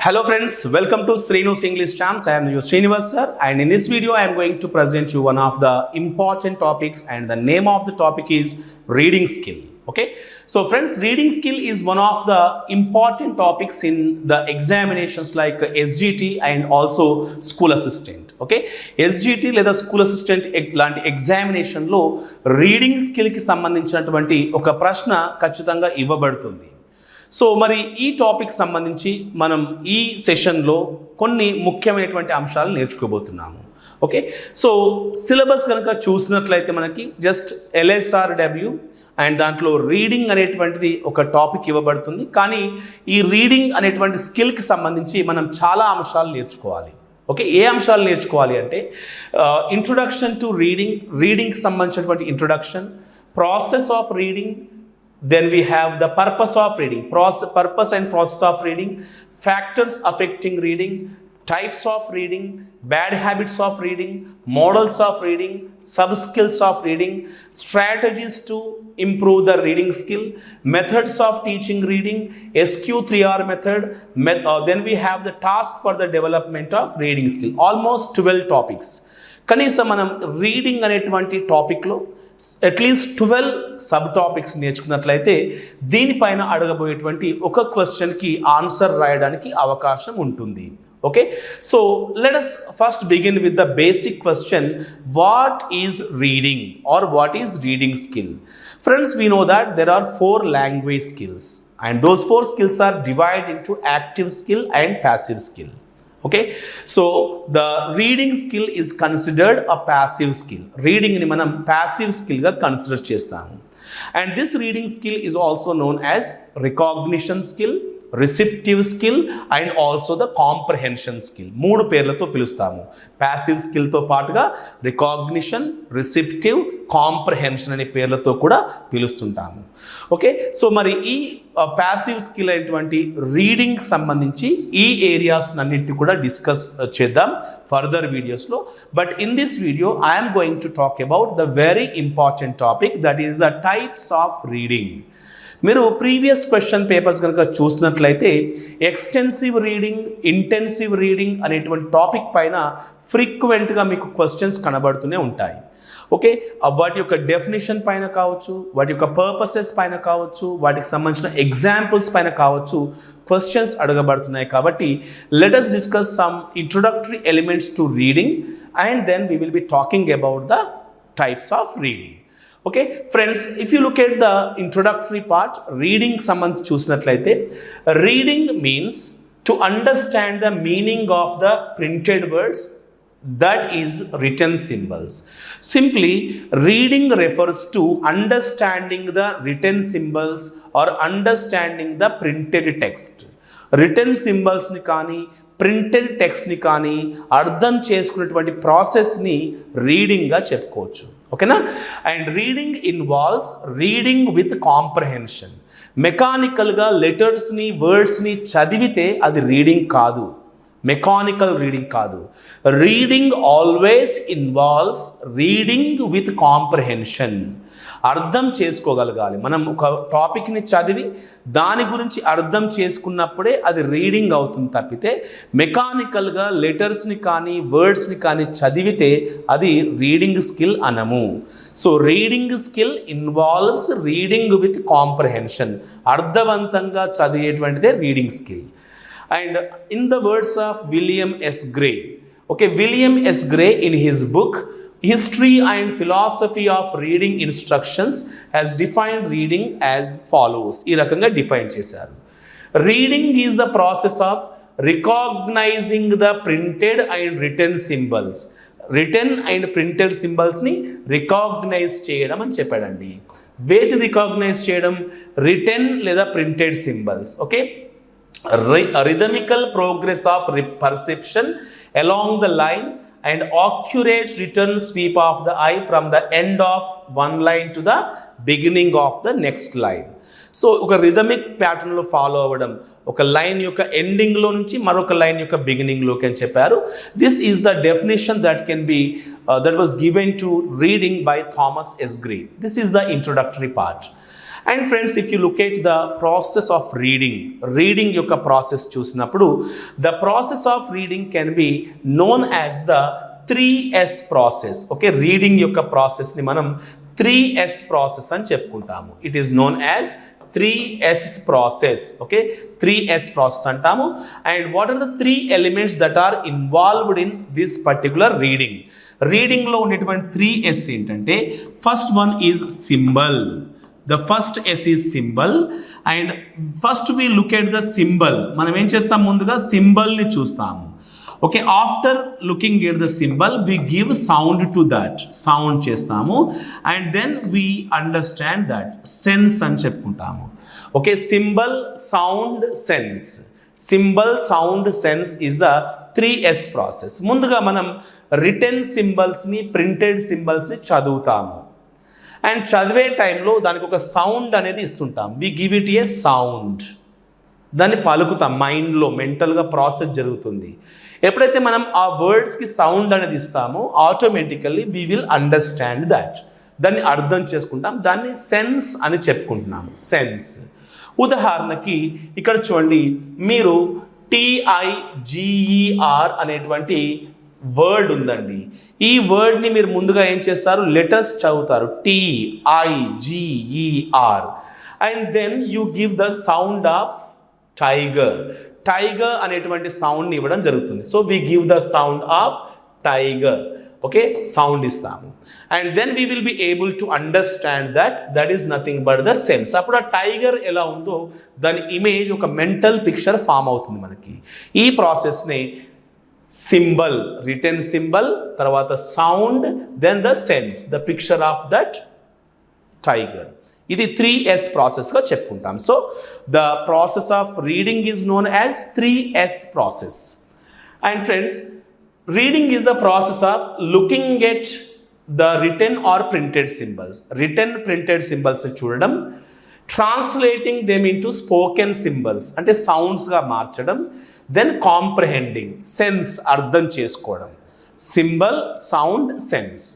Hello friends, welcome to Srinu's EnglishChamps. I am your Srinivas sir, and in this video I am going to present you one of the important topics, and the name of the topic is reading skill. Okay, so friends, reading skill is one of the important topics in the examinations like SGT and also school assistant. Okay, SGT లేదా school assistant లాంటి ఎగ్జామినేషన్లో reading స్కిల్కి సంబంధించినటువంటి ఒక ప్రశ్న ఖచ్చితంగా ఇవ్వబడుతుంది. So మరి ఈ టాపిక్ సంబంధించి మనం ఈ సెషన్లో కొన్ని ముఖ్యమైనటువంటి అంశాలు నేర్చుకోబోతున్నాము. ఓకే, సో సిలబస్ కనుక చూసినట్లయితే మనకి జస్ట్ LSRW అండ్ దాంట్లో రీడింగ్ అనేటువంటిది ఒక టాపిక్ ఇవ్వబడుతుంది. కానీ ఈ రీడింగ్ అనేటువంటి స్కిల్కి సంబంధించి మనం చాలా అంశాలు నేర్చుకోవాలి. ఓకే, ఏ అంశాలు నేర్చుకోవాలి అంటే ఇంట్రొడక్షన్ టు రీడింగ్కి సంబంధించినటువంటి introduction, process of reading, then we have the purpose of reading, purpose and process of reading, factors affecting reading, types of reading, bad habits of reading, models of reading, sub skills of reading, strategies to improve the reading skill, methods of teaching reading, SQ3R method, then we have the task for the development of reading skill. Almost 12 topics. కనీసం మనం reading అనేటువంటి టాపిక్లో at least 12 sub topics నేర్చుకున్నట్లయితే దీనిపైన అడగబోయేటువంటి ఒక క్వశ్చన్కి answer రాయడానికి అవకాశం ఉంటుంది. Okay, so let us first begin with the basic question, what is reading are what is reading skill? Friends, we know that there are 4 language skills and those 4 skills are divided into active skill and passive skill. Okay, so the reading skill is considered a passive skill. Reading ni manam passive skill ga consider chestamu, and this reading skill is also known as recognition skill, receptive skill and also the comprehension skill. మూడు పేర్లతో పిలుస్తాము. Passive స్కిల్తో పాటుగా recognition, receptive, comprehension అనే పేర్లతో కూడా పిలుస్తుంటాము. Okay, so మరి ఈ passive skill అయినటువంటి రీడింగ్ సంబంధించి ఈ ఏరియాస్ అన్నింటినీ కూడా డిస్కస్ చేద్దాం ఫర్దర్ వీడియోస్లో. But in this video I'm going to talk about the very important topic, that is the types of reading. మీరు ప్రీవియస్ క్వశ్చన్ పేపర్స్ కనుక చూసినట్లయితే ఎక్స్టెన్సివ్ రీడింగ్, ఇంటెన్సివ్ రీడింగ్ అనేటువంటి టాపిక్ పైన ఫ్రీక్వెంట్గా మీకు క్వశ్చన్స్ కనబడుతూనే ఉంటాయి. ఓకే, వాటి యొక్క డెఫినేషన్ పైన కావచ్చు, వాటి యొక్క పర్పసెస్ పైన కావచ్చు, వాటికి సంబంధించిన ఎగ్జాంపుల్స్ పైన కావచ్చు క్వశ్చన్స్ అడగబడుతున్నాయి. కాబట్టి let us discuss some introductory elements to reading and then we will be talking about the types of reading. Okay friends, if you look at the introductory part, reading సంబంధించి చూసినట్లయితే reading means to understand the meaning of the printed words, that is written symbols. Simply, reading refers to understanding the written symbols or understanding the printed text. Written symbols ni kaani, printed text ni kaani అర్థం చేసుకునేటువంటి ప్రాసెస్ని రీడింగ్గా చెప్పుకోవచ్చు. ఓకేనా? And reading involves reading with comprehension. మెకానికల్గా లెటర్స్ని, వర్డ్స్ని చదివితే అది రీడింగ్ కాదు, మెకానికల్ రీడింగ్ కాదు. Reading always involves reading with comprehension. అర్థం చేసుకోగలగాలి. మనం ఒక టాపిక్ని చదివి దాని గురించి అర్థం చేసుకున్నప్పుడే అది రీడింగ్ అవుతుంది తప్పితే మెకానికల్గా లెటర్స్ని కానీ వర్డ్స్ని కానీ చదివితే అది రీడింగ్ స్కిల్ అనము. So reading skill involves reading with comprehension. అర్థవంతంగా చదివేటువంటిదే reading skill. And in the words of William S. Gray, okay, William S. Gray in his book History and Philosophy of Reading Instructions has defined reading as follows. ఈ రకంగా define చేశారు. Reading is the process of recognizing the printed and written symbols. Written and printed symbols ని recognise చేయడం అని చెప్పాడండి. వేటి recognise చేయడం? Written లేదా printed symbols. Okay, rhythmical progress of perception along the lines and accurate return sweep of the eye from the end of one line to the beginning of the next line. So ఒక rhythmic ప్యాటర్న్లో follow అవ్వడం, ఒక line యొక్క ఎండింగ్లో నుంచి మరొక line యొక్క బిగినింగ్లోకి అని చెప్పారు. This is the definition that can be that was given to reading by Thomas S Gray. This is the introductory part. And friends, if you look at the process of reading యొక్క process చూసినప్పుడు the process of reading can be known as the 3S process. Okay, reading యొక్క ప్రాసెస్ని మనం 3S process అని చెప్పుకుంటాము. It is known as 3S process. Okay, 3S process అంటాము. And what are the 3 elements that are involved in this particular రీడింగ్లో ఉండేటువంటి 3S ఏంటంటే, first one is symbol. The first S is symbol. And first we look at the symbol. మనం ఏం చేస్తాం, ముందుగా సింబల్ని చూస్తాము. Okay, after looking at the symbol we give sound to that. Sound చేస్తాము and then we understand that. Sense అని చెప్పుకుంటాము. Okay, symbol, sound, sense. Symbol, sound, sense is the 3S process. ముందుగా మనం రిటెన్ సింబల్స్ని, ప్రింటెడ్ సింబల్స్ని చదువుతాము. And చదివే టైంలో దానికి ఒక సౌండ్ అనేది ఇస్తుంటాం. We give it a sound. దాన్ని పలుకుతాం, మైండ్లో మెంటల్గా ప్రాసెస్ జరుగుతుంది. ఎప్పుడైతే మనం ఆ వర్డ్స్కి సౌండ్ అనేది ఇస్తామో automatically we will understand that. దాన్ని అర్థం చేసుకుంటాం. దాన్ని సెన్స్ అని చెప్పుకుంటున్నాము, సెన్స్. ఉదాహరణకి ఇక్కడ చూడండి, మీరు TIGER అనేటువంటి వర్డ్ ఉందండి. ఈ వర్డ్ని మీరు ముందుగా ఏం చేస్తారు, లెటర్స్ చదువుతారు, TIGER. And then you give the sound of tiger. Tiger అనేటువంటి సౌండ్ని ఇవ్వడం జరుగుతుంది. So we give the sound of tiger. Okay, sound ఇస్తాము. And then we will be able to understand that is nothing but the sense. అప్పుడు ఆ tiger ఎలా ఉందో దాని ఇమేజ్, ఒక మెంటల్ పిక్చర్ ఫామ్ అవుతుంది మనకి. ఈ ప్రాసెస్ని సింబల్, రిటెన్ సింబల్, తర్వాత sound, then the sense, the picture of that tiger. ఇది 3S ప్రాసెస్గా చెప్పుకుంటాం. So the process of reading is known as 3S process. And friends, reading is the process of looking at the written or printed symbols. Written, printed symbols చూడడం, translating them into spoken symbols అంటే సౌండ్స్గా మార్చడం, then comprehending, sense అర్థం చేసుకోవడం. Symbol, sound, sense.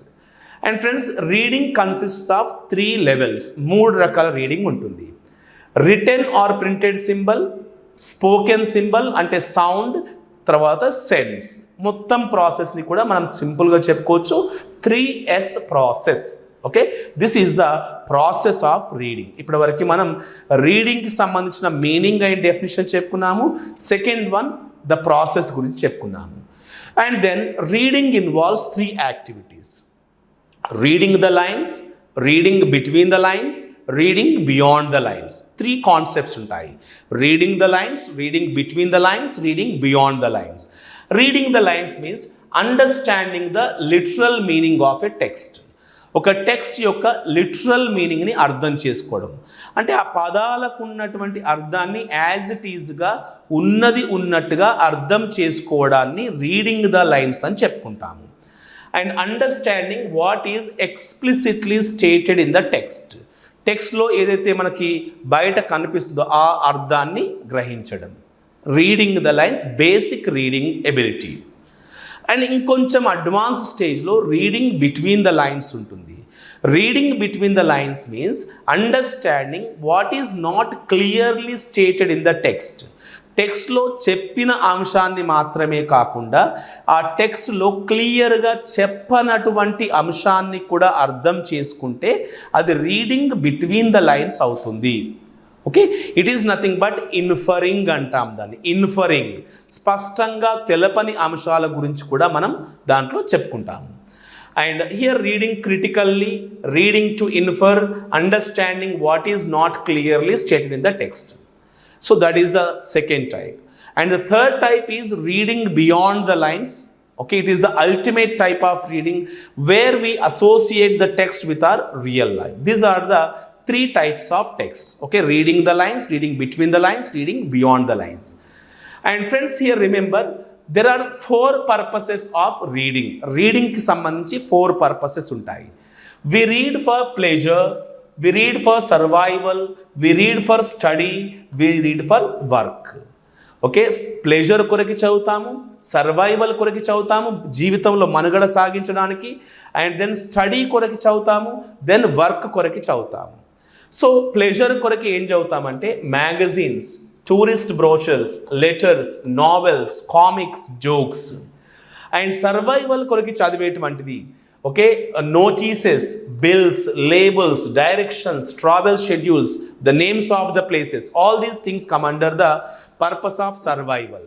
And friends, reading consists of 3 levels. 3 రకాల reading ఉంటుంది. Written or printed symbol, spoken symbol అంటే sound, తర్వాత సెన్స్. మొత్తం ప్రాసెస్ని కూడా మనం సింపుల్గా చెప్పుకోవచ్చు 3S process. Okay, this is the process of reading. ఇప్పటి వరకు మనం రీడింగ్కి సంబంధించిన మీనింగ్ అండ్ డెఫినేషన్ చెప్పుకున్నాము. సెకండ్ వన్ ద ప్రాసెస్ గురించి చెప్పుకున్నాము. And then reading involves 3 activities. Reading the lines, reading between the lines, reading beyond the lines. 3 concepts ఉంటాయి. Reading the lines, reading between the lines, reading beyond the lines. Reading the lines means understanding the literal meaning of a text. ఒక text యొక్క literal మీనింగ్ని అర్థం చేసుకోవడం అంటే ఆ పదాలకు ఉన్నటువంటి అర్థాన్ని యాజ్ ఇట్ ఈజ్గా ఉన్నట్టుగా అర్థం చేసుకోవడాన్ని రీడింగ్ ద లైన్స్ అని చెప్పుకుంటాము. And understanding what is explicitly stated in the text. టెక్స్ట్లో ఏదైతే మనకి బయట కనిపిస్తుందో ఆ అర్థాన్ని గ్రహించడం. Reading the lines, basic reading ability. And ఇంకొంచెం అడ్వాన్స్ స్టేజ్లో రీడింగ్ బిట్వీన్ ద లైన్స్ ఉంటుంది. Reading between the lines means understanding what is not clearly stated in the text. టెక్స్ట్లో చెప్పిన అంశాన్ని మాత్రమే కాకుండా ఆ టెక్స్ట్లో క్లియర్గా చెప్పనటువంటి అంశాన్ని కూడా అర్థం చేసుకుంటే అది రీడింగ్ బిట్వీన్ ద లైన్స్ అవుతుంది. Okay, it is nothing but inferring అంటాం దాన్ని. ఇన్ఫరింగ్ స్పష్టంగా తెలపని అంశాల గురించి కూడా మనం దాంట్లో చెప్పుకుంటాము. And here reading critically, reading to infer, understanding what is not clearly stated in the text. So that is the second type. And the third type is reading beyond the lines. Okay, it is the ultimate type of reading where we associate the text with our real life. These are the 3 types of texts. Okay, reading the lines, reading between the lines, reading beyond the lines. And friends, here remember there are 4 purposes of reading. Reading ki sambandhinchi 4 purposes untayi. We read for pleasure, we read for survival, we read for study, we read for work. Okay, pleasure కొరకి చదువుతాము, survival కొరకి చదువుతాము, జీవితంలో మనుగడ సాగించడానికి. And then study కొరకి చదువుతాము, then work కొరకి చదువుతాము. సో ప్లెజర్ కొరకు ఏం చదువుతామంటే magazines, tourist brochures, letters, novels, comics, jokes. And survival కొరకు చదివేటువంటిది okay notices, bills, labels, directions, travel schedules, the names of the places, all these things come under the purpose of survival.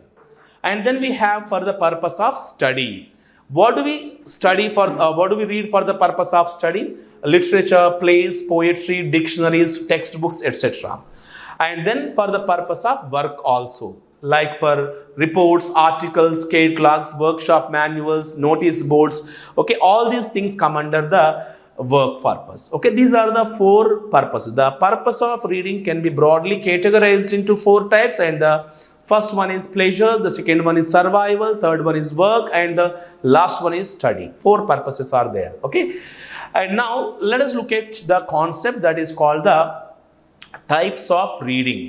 And then we have for the purpose of study. What do we study for? What do we read for the purpose of study? Literature, plays, poetry, dictionaries, textbooks, etc. And then for the purpose of work also, like for reports, articles, catalogs, workshop manuals, notice boards. Okay, all these things come under the work purpose. Okay, these are the four purposes. The purpose of reading can be broadly categorized into four types, and the first one is pleasure, the second one is survival, third one is work, and the last one is study. Four purposes are there. Okay, and now let us look at the concept that is called the types of reading.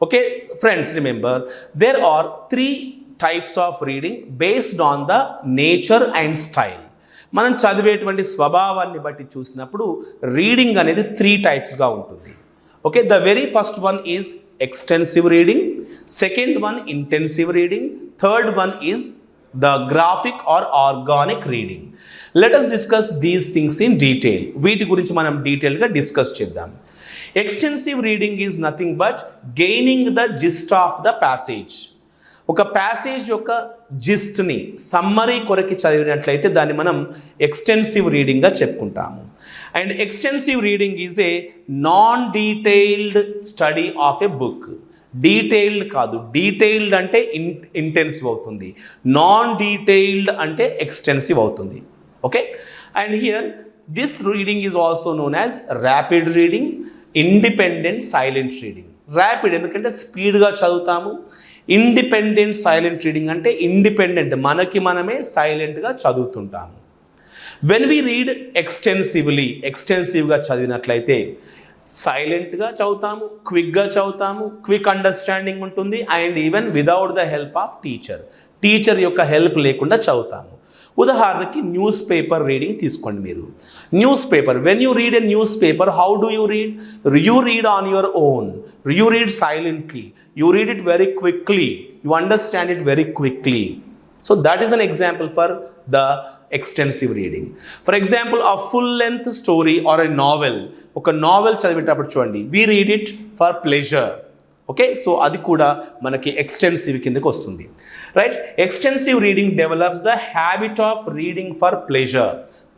Okay, friends, remember there are three types of reading based on the nature and style. మనం చదివేటువంటి స్వభావాన్ని బట్టి చూసినప్పుడు reading అనేది three టైప్స్గా ఉంటుంది. Okay, the very first one is extensive reading, second one intensive reading, third one is the graphic or organic reading. Let us discuss these things in detail. వీటి గురించి మనం డీటెయిల్గా డిస్కస్ చేద్దాం. Extensive reading is nothing but gaining the gist of the passage. ఒక passage యొక్క జిస్ట్ని summary కొరకి చదివినట్లయితే దాన్ని మనం ఎక్స్టెన్సివ్ రీడింగ్గా చెప్పుకుంటాము. And extensive reading is a non detailed study of a book. Detailed కాదు, డీటెయిల్డ్ అంటే ఇంటెన్సివ్ అవుతుంది, నాన్ డీటెయిల్డ్ అంటే ఎక్స్టెన్సివ్ అవుతుంది. Okay, and here this reading is also known as rapid reading, independent silent reading. Rapid ఎందుకంటే స్పీడ్గా చదువుతాము, independent silent reading అంటే independent మనకి మనమే సైలెంట్గా చదువుతుంటాము. వెన్ వీ రీడ్ ఎక్స్టెన్సివ్గా చదివినట్లయితే సైలెంట్గా చదువుతాము, క్విక్గా చదువుతాము, క్విక్ అండర్స్టాండింగ్ ఉంటుంది, and even without the help of teacher యొక్క హెల్ప్ లేకుండా చదువుతాము. ఉదాహరణకి న్యూస్ పేపర్ రీడింగ్ తీసుకోండి. మీరు news paper, when you read a news paper, how do you read? You read on your own, you read silently, you read it very quickly, you understand it very quickly. So that is an example for the extensive reading. For example, a full length story or a novel, ఒక novel చదివేటప్పుడు చూడండి, we read it for pleasure. Okay, so అది కూడా మనకి extensive కిందకి వస్తుంది, right? Extensive reading develops the habit of reading for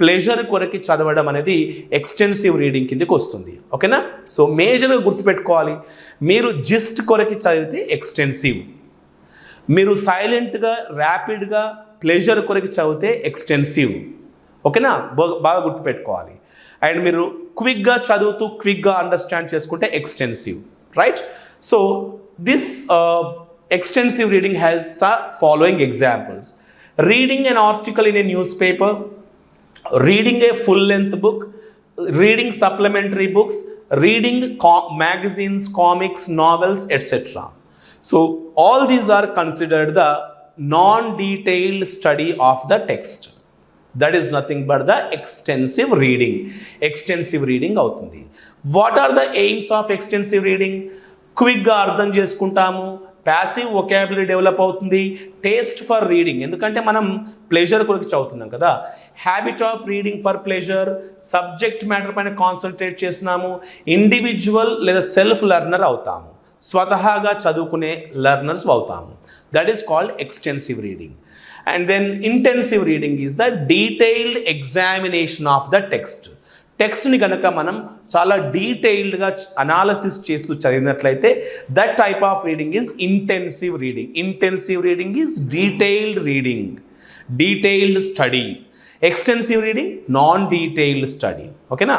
pleasure కొరకి చదవడం అనేది ఎక్స్టెన్సివ్ రీడింగ్ కిందకి వస్తుంది. ఓకేనా? సో మేజర్గా గుర్తుపెట్టుకోవాలి, మీరు జిస్ట్ కొరకి చదివితే ఎక్స్టెన్సివ్, మీరు సైలెంట్గా ర్యాపిడ్గా ప్లెజర్ కొరకు చదివితే ఎక్స్టెన్సివ్. ఓకేనా? బాగా గుర్తుపెట్టుకోవాలి. అండ్ మీరు క్విక్గా చదువుతూ క్విక్గా అండర్స్టాండ్ చేసుకుంటే extensive, right? So this extensive reading has following examples: reading an article in a newspaper, reading a full length book, reading supplementary books, reading magazines, comics, novels, etc. So all these are considered the non-detailed study of the text. That is nothing but the extensive reading. Extensive reading అవుతుంది. What are the aims of extensive reading? క్విక్గా అర్థం చేసుకుంటాము, passive vocabulary develop అవుతుంది, taste for reading ఎందుకంటే మనం pleasure కొరకు చదువుతున్నాం కదా, habit of reading for pleasure, subject matter పైన కాన్సన్ట్రేట్ చేస్తున్నాము, ఇండివిజువల్ లేదా సెల్ఫ్ లెర్నర్ అవుతాము, స్వతహాగా చదువుకునే లెర్నర్స్ అవుతాము. That is called extensive reading. And then intensive reading is the detailed examination of the టెక్స్ట్ని కనుక మనం చాలా డీటెయిల్డ్గా అనాలసిస్ చేస్తూ చదివినట్లయితే that type of reading is intensive reading. Intensive reading is detailed reading, detailed study. Extensive reading non detailed study. ఓకేనా?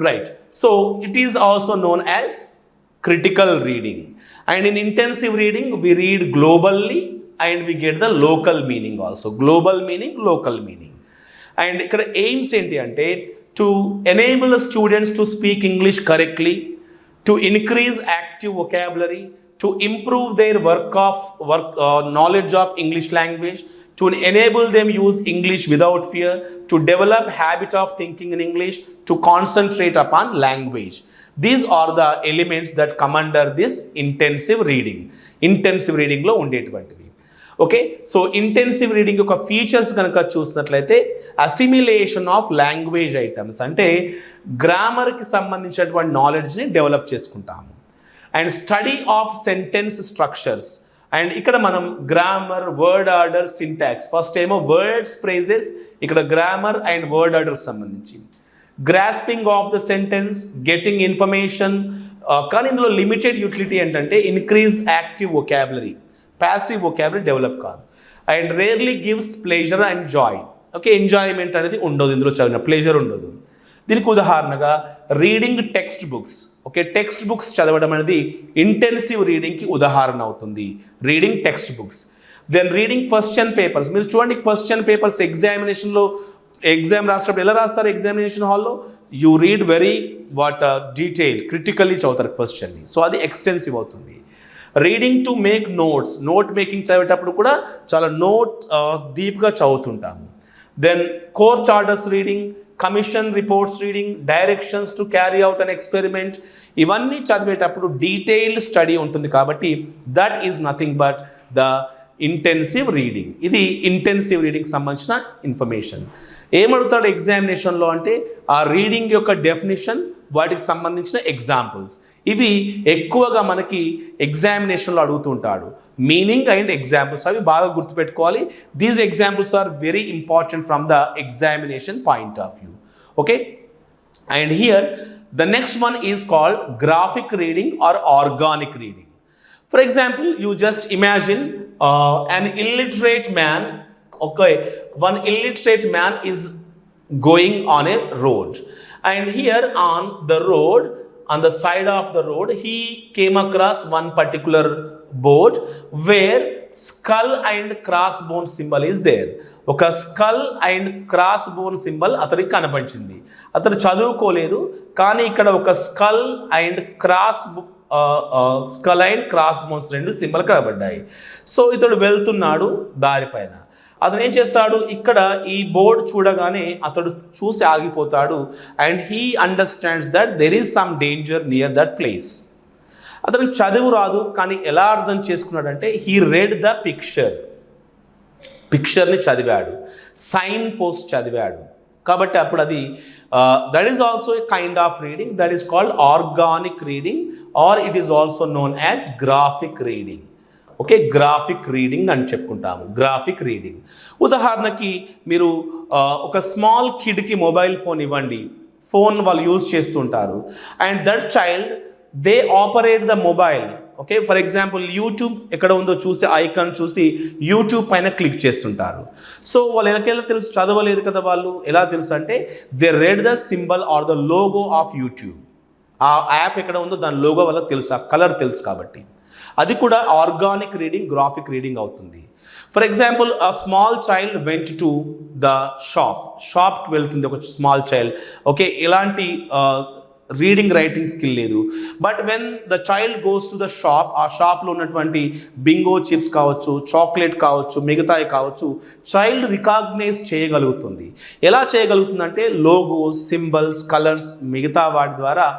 Right. So it is also known as critical reading. And in intensive reading we read globally and we get the local meaning also. Global meaning, local meaning. And ikkada aims enti ante to enable the students to speak English correctly, to increase active vocabulary, to improve their knowledge of English language, to enable them use English without fear, to develop habit of thinking in English, to concentrate upon language. These are the elements that come under this intensive reading. Intensive రీడింగ్లో ఉండేటువంటివి. Okay, so intensive reading యొక్క features కనుక చూసినట్లయితే assimilation of language items, అంటే గ్రామర్కి సంబంధించినటువంటి నాలెడ్జ్ని develop చేసుకుంటాము. And study of sentence structures, and ఇక్కడ మనం grammar, word order, syntax, first ఏమో వర్డ్స్, ఫ్రేజెస్, ఇక్కడ గ్రామర్ అండ్ వర్డ్ ఆర్డర్ సంబంధించి. Grasping of the sentence, getting information, కానీ ఇందులో లిమిటెడ్ యూటిలిటీ ఏంటంటే increase active vocabulary, passive vocabulary develop కాదు. And rarely gives pleasure and joy. Okay, enjoyment అనేది ఉండదు ఇందులో చదివిన, ప్లెజర్ ఉండదు. దీనికి ఉదాహరణగా reading text books. Okay, textbooks చదవడం అనేది ఇంటెన్సివ్ రీడింగ్కి ఉదాహరణ అవుతుంది, reading text books. Then reading question papers. మీరు చూడండి, క్వశ్చన్ పేపర్స్ ఎగ్జామినేషన్లో, ఎగ్జామ్ రాసేటప్పుడు ఎలా రాస్తారు ఎగ్జామినేషన్ హాల్లో? You read very detail, critically చదువుతారు క్వశ్చన్ని, సో అది ఎక్స్టెన్సివ్ అవుతుంది. Reading to make notes, note making చదివేటప్పుడు కూడా చాలా డీప్గా చదువుతుంటాము. Then court orders reading, commission reports reading, directions to carry out an experiment, ఇవన్నీ చదివేటప్పుడు డీటెయిల్డ్ స్టడీ ఉంటుంది. కాబట్టి that is nothing but the intensive reading. ఇది ఇంటెన్సివ్ రీడింగ్ సంబంధించిన ఇన్ఫర్మేషన్. ఏమడుగుతాడు ఎగ్జామినేషన్లో అంటే ఆ రీడింగ్ యొక్క డెఫినేషన్, వాటికి సంబంధించిన ఎగ్జాంపుల్స్. ఇవి ఎక్కువగా మనకి ఎగ్జామినేషన్లో అడుగుతూ ఉంటాడు, మీనింగ్ అండ్ ఎగ్జాంపుల్స్, అవి బాగా గుర్తుపెట్టుకోవాలి. These examples are very important from the examination point of view. Okay, and here the next one is called graphic reading or organic reading. For example, you just imagine an illiterate man. Okay, one illiterate man is going on a road, and here on the road, on the side of the road, he came across one particular board where skull and crossbone symbol is there. ఒక skull and cross bone symbol అతనికి కనపడింది. అతను చదువుకోలేదు, కానీ ఇక్కడ ఒక skull and cross bones రెండు symbol కనబడ్డాయి. సో ఇతడు వెళ్తున్నాడు దారిపైన. అతను ఏం చేస్తాడు, ఇక్కడ ఈ బోర్డు చూడగానే అతడు చూసి ఆగిపోతాడు. And he understands that there is some danger near that place. అతనికి చదువు రాదు, కానీ ఎలా అర్థం చేసుకున్నాడంటే హీ రెడ్ ద పిక్చర్ని చదివాడు, సైన్ పోస్ట్ చదివాడు. కాబట్టి అప్పుడు అది that is also a kind of reading, that is called organic reading, or it is also known as graphic reading. Okay, graphic reading అని చెప్పుకుంటాము, గ్రాఫిక్ రీడింగ్. ఉదాహరణకి మీరు ఒక స్మాల్ కిడ్కి మొబైల్ ఫోన్ ఇవ్వండి, ఫోన్ వాళ్ళు యూజ్ చేస్తుంటారు, and that child they operate the mobile. Okay, for example YouTube ఎక్కడ ఉందో చూసి ఐకాన్ చూసి యూట్యూబ్ పైన క్లిక్ చేస్తుంటారు. సో వాళ్ళు ఎలాకెలా తెలుసు, చదవలేదు కదా వాళ్ళు, ఎలా తెలుసు అంటే they read the symbol or the logo of YouTube. ఆ యాప్ ఎక్కడ ఉందో దాని లోగో వల్ల తెలుసు, ఆ కలర్ తెలుసు. కాబట్టి అది కూడా ఆర్గానిక్ రీడింగ్, గ్రాఫిక్ రీడింగ్ అవుతుంది. For example, a small child went to the షాప్కి వెళ్తుంది ఒక స్మాల్ చైల్డ్. ఓకే, ఎలాంటి రీడింగ్ రైటింగ్ స్కిల్ లేదు, but when the child goes to the shop, ఆ షాప్లో ఉన్నటువంటి బింగో చిప్స్ కావచ్చు, చాక్లెట్ కావచ్చు, మిగతాయి కావచ్చు, చైల్డ్ రికాగ్నైజ్ చేయగలుగుతుంది. ఎలా చేయగలుగుతుందంటే లోగోస్, సింబల్స్, కలర్స్, మిగతా వాటి ద్వారా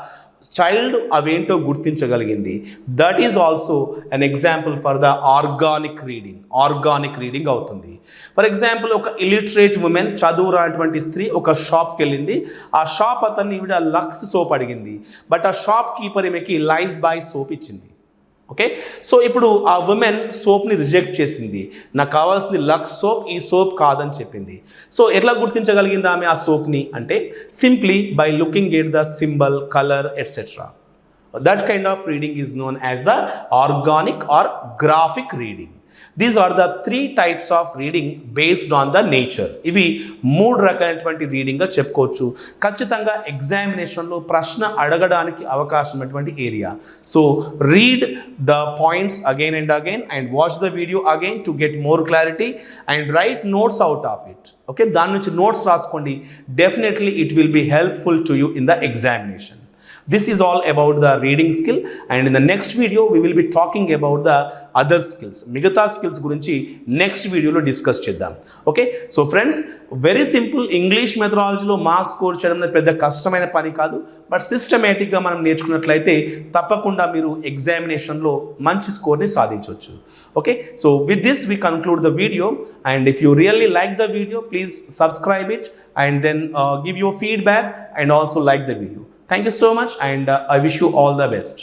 చైల్డ్ అవేంటో గుర్తించగలిగింది. That is also an example for the organic reading అవుతుంది. ఫర్ ఎగ్జాంపుల్, ఒక ఇలిటరేట్ ఉమెన్, చదువు రానటువంటి స్త్రీ ఒక షాప్కి వెళ్ళింది. ఆ షాప్ అతన్ని ఈవిడ లక్స్ సోప్ అడిగింది, బట్ ఆ షాప్ కీపర్ ఈమెకి లైఫ్ బాయ్ సోప్ ఇచ్చింది. ఓకే, సో ఇప్పుడు ఆ ఉమెన్ సోప్ని రిజెక్ట్ చేసింది, నాకు కావాల్సింది లక్స్ సోప్, ఈ సోప్ కాదని చెప్పింది. సో ఎట్లా గుర్తించగలిగింది ఆమె ఆ సోప్ని అంటే simply by looking at the symbol, colour, etcetera. That kind of reading is known as the organic or graphic reading. These are the 3 types of reading based on the nature. ఇవి 3 రకాలైనటువంటి రీడింగ్గా చెప్పుకోవచ్చు. ఖచ్చితంగా ఎగ్జామినేషన్లో ప్రశ్న అడగడానికి అవకాశం ఉన్నటువంటి area. So read the points again and watch the video again to get more clarity and write notes out of it. Okay, దాని నుంచి నోట్స్ రాసుకోండి. Definitely it will be helpful to you in the examination. This is all about the reading skill, and in the next video we will be talking about the other skills, మిగతా skills గురించి next వీడియోలో discuss చేద్దాం. Okay, so friends, very simple. English మెథడాలజీలో marks score చేయడం అనేది పెద్ద కష్టమైన పని కాదు. బట్ సిస్టమేటిక్గా మనం నేర్చుకున్నట్లయితే తప్పకుండా మీరు ఎగ్జామినేషన్లో మంచి స్కోర్ని సాధించవచ్చు. Okay, so with this we conclude the video, and if you really like the video, please subscribe it and then give your feedback and also like the video. Thank you so much, and I wish you all the best.